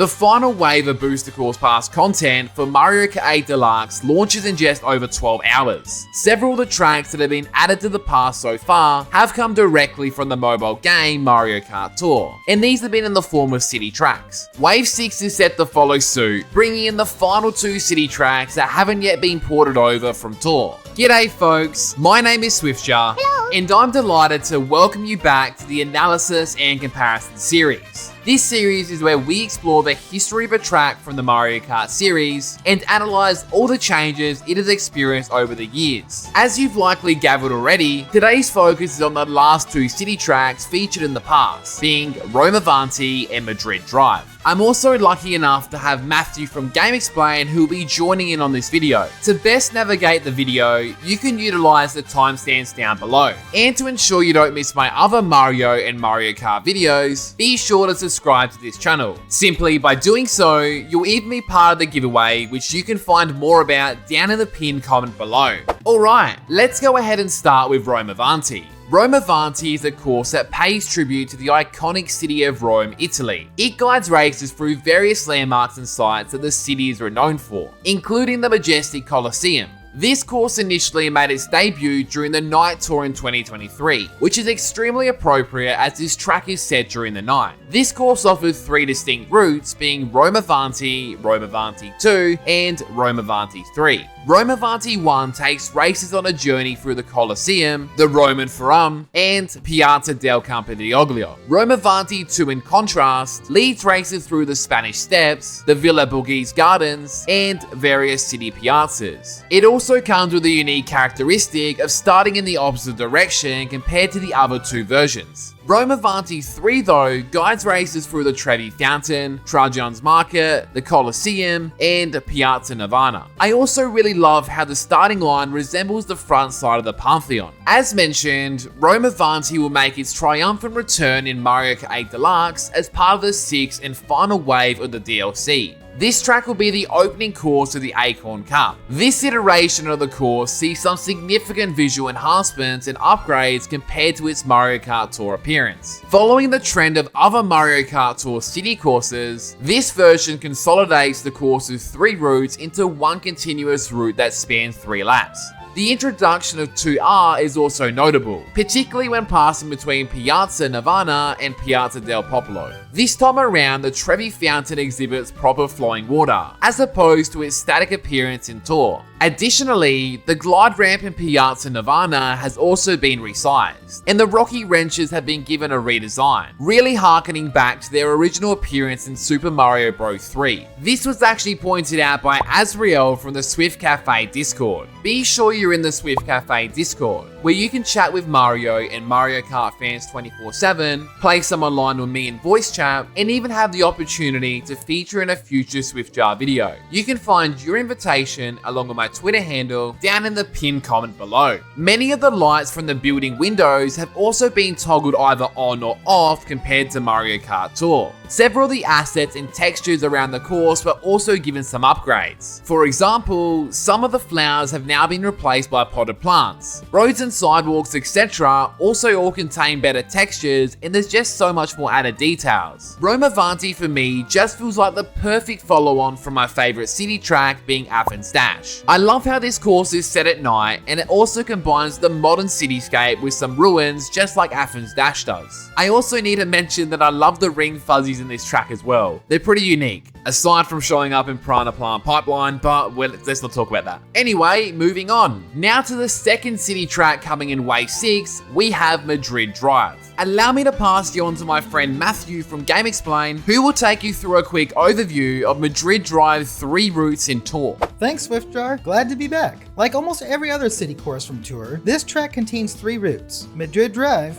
The final wave of Booster Course Pass content for Mario Kart 8 Deluxe launches in just over 12 hours. Several of the tracks that have been added to the pass so far have come directly from the mobile game Mario Kart Tour, and these have been in the form of city tracks. Wave 6 is set to follow suit, bringing in the final 2 city tracks that haven't yet been ported over from Tour. G'day folks, my name is Swiftjar, and I'm delighted to welcome you back to the analysis and comparison series. This series is where we explore the history of a track from the Mario Kart series and analyze all the changes it has experienced over the years. As you've likely gathered already, today's focus is on the last 2 city tracks featured in the past, being Rome Avanti and Madrid Drive. I'm also lucky enough to have Matthew from GameXplain who will be joining in on this video. To best navigate the video, you can utilize the timestamps down below. And to ensure you don't miss my other Mario and Mario Kart videos, be sure to subscribe to this channel. Simply by doing so, you'll even be part of the giveaway, which you can find more about down in the pinned comment below. Alright, let's go ahead and start with Rome Avanti. Rome Avanti is a course that pays tribute to the iconic city of Rome, Italy. It guides racers through various landmarks and sites that the city is renowned for, including the majestic Colosseum. This course initially made its debut during the night tour in 2023, which is extremely appropriate as this track is set during the night. This course offers 3 distinct routes, being Rome Avanti 2, and Rome Avanti 3. Rome Avanti 1 takes racers on a journey through the Colosseum, the Roman Forum, and Piazza del Campidoglio. Rome Avanti 2, in contrast, leads racers through the Spanish Steps, the Villa Borghese Gardens, and various city piazzas. It also comes with the unique characteristic of starting in the opposite direction compared to the other 2 versions. Rome Avanti 3 though guides racers through the Trevi Fountain, Trajan's Market, the Colosseum, and Piazza Navona. I also really love how the starting line resembles the front side of the Pantheon. As mentioned, Rome Avanti will make its triumphant return in Mario Kart 8 Deluxe as part of the 6th and final wave of the DLC. This track will be the opening course of the Acorn Cup. This iteration of the course sees some significant visual enhancements and upgrades compared to its Mario Kart Tour appearance. Following the trend of other Mario Kart Tour city courses, this version consolidates the course's 3 routes into one continuous route that spans 3 laps. The introduction of 2R is also notable, particularly when passing between Piazza Navona and Piazza del Popolo. This time around, the Trevi Fountain exhibits proper flowing water, as opposed to its static appearance in Tour. Additionally, the glide ramp in Piazza Navona has also been resized, and the rocky wrenches have been given a redesign, really harkening back to their original appearance in Super Mario Bros. 3. This was actually pointed out by Azriel from the Swift Cafe Discord. Be sure you're in the Swift Cafe Discord, where you can chat with Mario and Mario Kart fans 24/7, play some online with me in voice chat, and even have the opportunity to feature in a future Swiftjar video. You can find your invitation along with my Twitter handle down in the pinned comment below. Many of the lights from the building windows have also been toggled either on or off compared to Mario Kart Tour. Several of the assets and textures around the course were also given some upgrades. For example, some of the flowers have now been replaced by potted plants. Roads and sidewalks, etc. also all contain better textures, and there's just so much more added details. Rome Avanti for me just feels like the perfect follow-on from my favorite city track, being Athens Dash. I love how this course is set at night, and it also combines the modern cityscape with some ruins just like Athens Dash does. I also need to mention that I love the ring fuzzies in this track as well. They're pretty unique, aside from showing up in Piranha Plant Pipeline, but let's not talk about that. Anyway, moving on. Now to the second city track coming in Wave 6, we have Madrid Drive. Allow me to pass you on to my friend Matthew from GameXplain, who will take you through a quick overview of Madrid Drive's 3 routes in Tour. Thanks, Swiftjar. Glad to be back. Like almost every other city course from Tour, this track contains 3 routes: Madrid Drive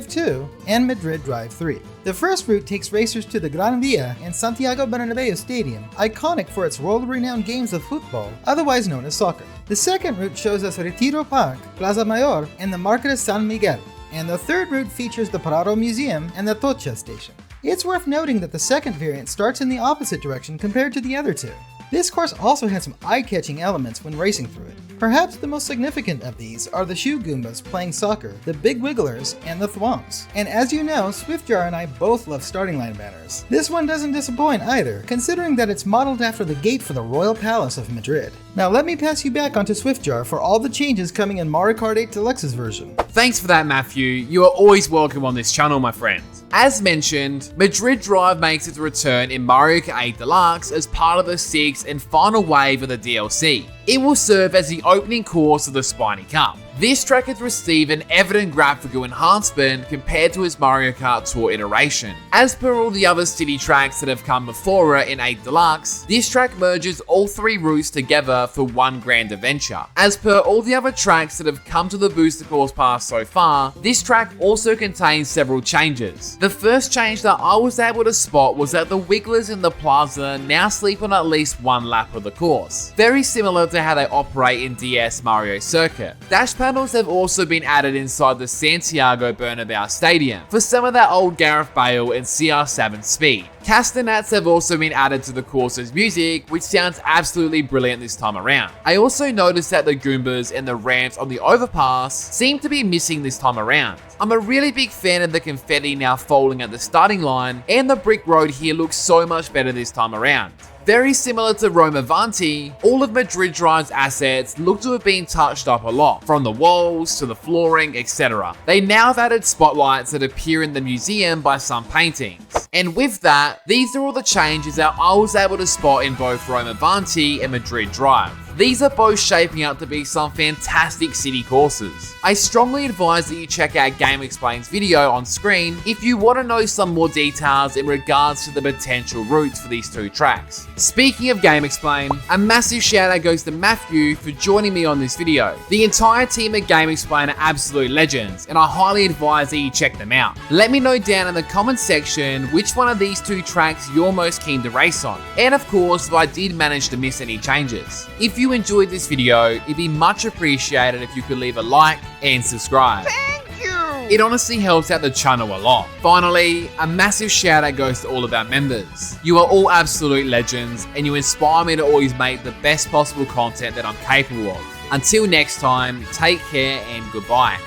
2, and Madrid Drive 3. The first route takes racers to the Gran Via and Santiago Bernabeu Stadium, iconic for its world-renowned games of football, otherwise known as soccer. The second route shows us Retiro Park, Plaza Mayor, and the Market of San Miguel. And the third route features the Prado Museum and the Tocha station. It's worth noting that the second variant starts in the opposite direction compared to the other 2. This course also had some eye-catching elements when racing through it. Perhaps the most significant of these are the shoe Goombas playing soccer, the big wigglers, and the thwomps. And as you know, Swiftjar and I both love starting line banners. This one doesn't disappoint either, considering that it's modeled after the gate for the Royal Palace of Madrid. Now let me pass you back onto Swiftjar for all the changes coming in Mario Kart 8 Deluxe's version. Thanks for that, Matthew. You are always welcome on this channel, my friend. As mentioned, Madrid Drive makes its return in Mario Kart 8 Deluxe as part of the 6th and final wave of the DLC. It will serve as the opening course of the Spiny Cup. This track has received an evident graphical enhancement compared to its Mario Kart Tour iteration. As per all the other city tracks that have come before it in 8 Deluxe, this track merges all 3 routes together for one grand adventure. As per all the other tracks that have come to the Booster Course Pass so far, this track also contains several changes. The first change that I was able to spot was that the wigglers in the plaza now sleep on at least one lap of the course, very similar to how they operate in DS Mario Circuit. Dash panels have also been added inside the Santiago Bernabeu Stadium for some of that old Gareth Bale and CR7 speed. Castanets have also been added to the course's music, which sounds absolutely brilliant this time around. I also noticed that the Goombas and the ramps on the overpass seem to be missing this time around. I'm a really big fan of the confetti now falling at the starting line, and the brick road here looks so much better this time around. Very similar to Rome Avanti, all of Madrid Drive's assets look to have been touched up a lot, from the walls to the flooring, etc. They now have added spotlights that appear in the museum by some paintings. And with that, these are all the changes that I was able to spot in both Rome Avanti and Madrid Drive. These are both shaping up to be some fantastic city courses. I strongly advise that you check out GameXplain's video on screen if you want to know some more details in regards to the potential routes for these 2 tracks. Speaking of GameXplain, a massive shout out goes to Matthew for joining me on this video. The entire team at GameXplain are absolute legends, and I highly advise that you check them out. Let me know down in the comments section which one of these 2 tracks you're most keen to race on, and of course if I did manage to miss any changes. If you enjoyed this video, it'd be much appreciated if you could leave a like and subscribe. Thank you! It honestly helps out the channel a lot. Finally, a massive shout out goes to all of our members. You are all absolute legends, and you inspire me to always make the best possible content that I'm capable of. Until next time, take care and goodbye.